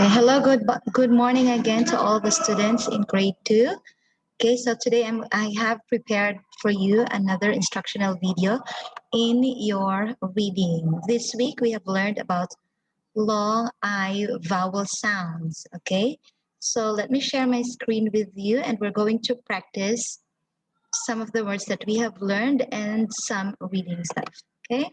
Okay, hello, good morning again to all the students in grade 2. Okay, so today I have prepared for you another instructional video in your reading. This week we have learned about long I vowel sounds. Okay, so let me share my screen with you and we're going to practice some of the words that we have learned and some reading stuff. Okay.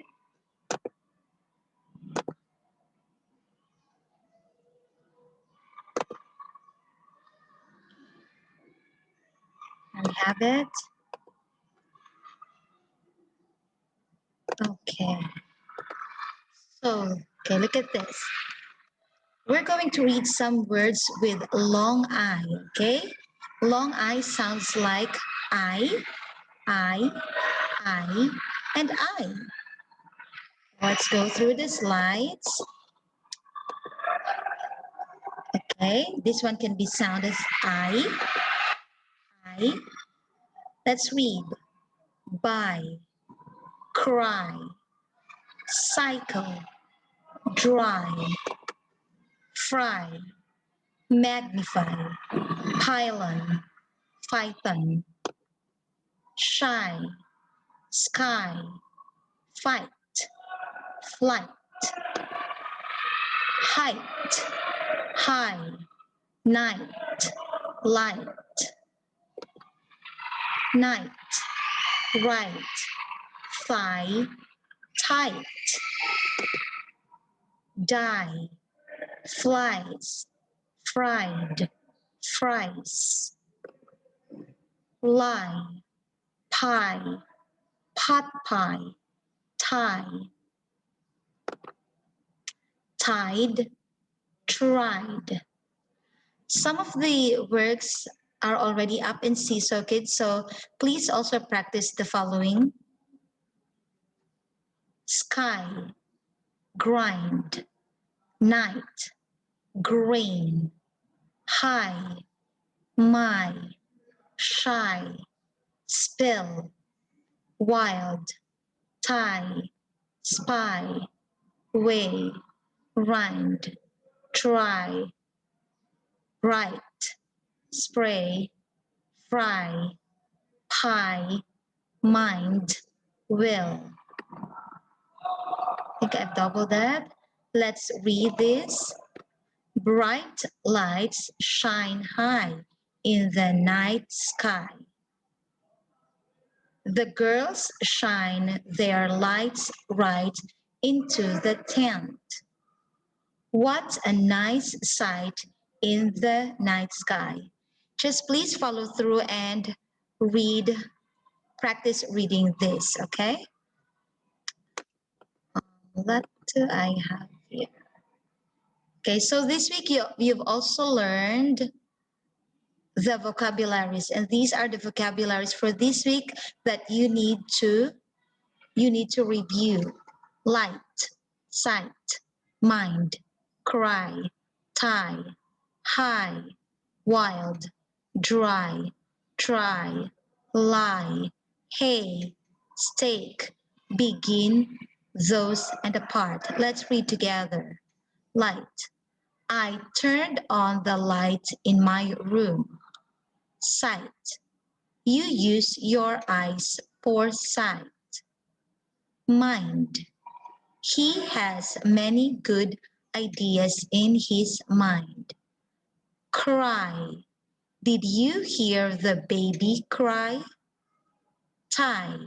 And we have it. Okay. So, okay, look at this. We're going to read some words with long I, okay? Long I sounds like I, I, and I. Let's go through the slides. Okay, this one can be sounded as I. Let's read. Buy, cry, cycle, dry, fry, magnify, pylon, python, shy, sky, fight, flight, height, high, night, light, night, right, thigh, tight, die, flies, fried, fries, lie, pie, pot pie, tie, tide, tried. Some of the words are already up in Seesaw Kids, so please also practice the following. Sky, grind, night, grain, high, my, shy, spill, wild, tie, spy, way, rind, try, right, spray, fry, pie, mind, will. I think I've doubled that. Let's read this. Bright lights shine high in the night sky. The girls shine their lights right into the tent. What a nice sight in the night sky. Just please follow through and practice reading this, okay? What do I have here? Okay, so this week you've also learned the vocabularies, and these are the vocabularies for this week that you need to review. Light, sight, mind, cry, tie, high, wild, dry, try, lie, hay, stake, begin, those, and apart. Let's read together. Light. I turned on the light in my room. Sight. You use your eyes for sight. Mind. He has many good ideas in his mind. Cry. Did you hear the baby cry? Tie.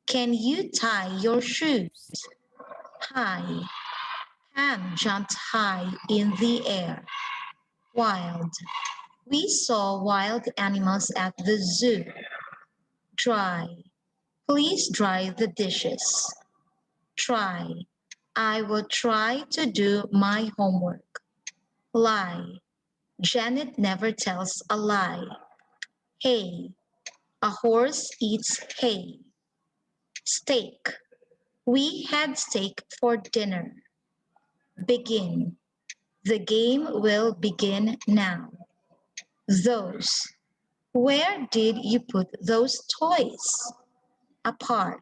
Can you tie your shoes? High. Ham jumped high in the air. Wild. We saw wild animals at the zoo. Dry. Please dry the dishes. Try. I will try to do my homework. Lie. Janet never tells a lie. Hay. A horse eats hay. Steak. We had steak for dinner. Begin. The game will begin now. Those. Where did you put those toys? Apart.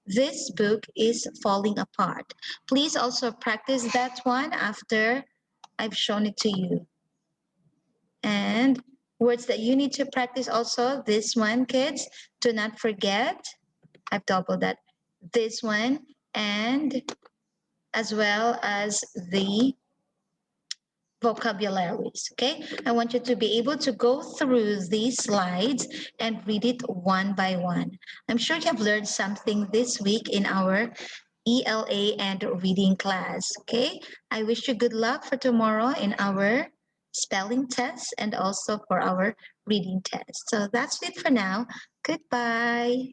This book is falling apart. Please also practice that one after I've shown it to you. And words that you need to practice also, this one, kids, do not forget. I've doubled that. This one, and as well as the vocabularies. Okay, I want you to be able to go through these slides and read it one by one. I'm sure you have learned something this week in our ELA and reading class. Okay, I wish you good luck for tomorrow in our spelling test and also for our reading test. So that's it for now. Goodbye.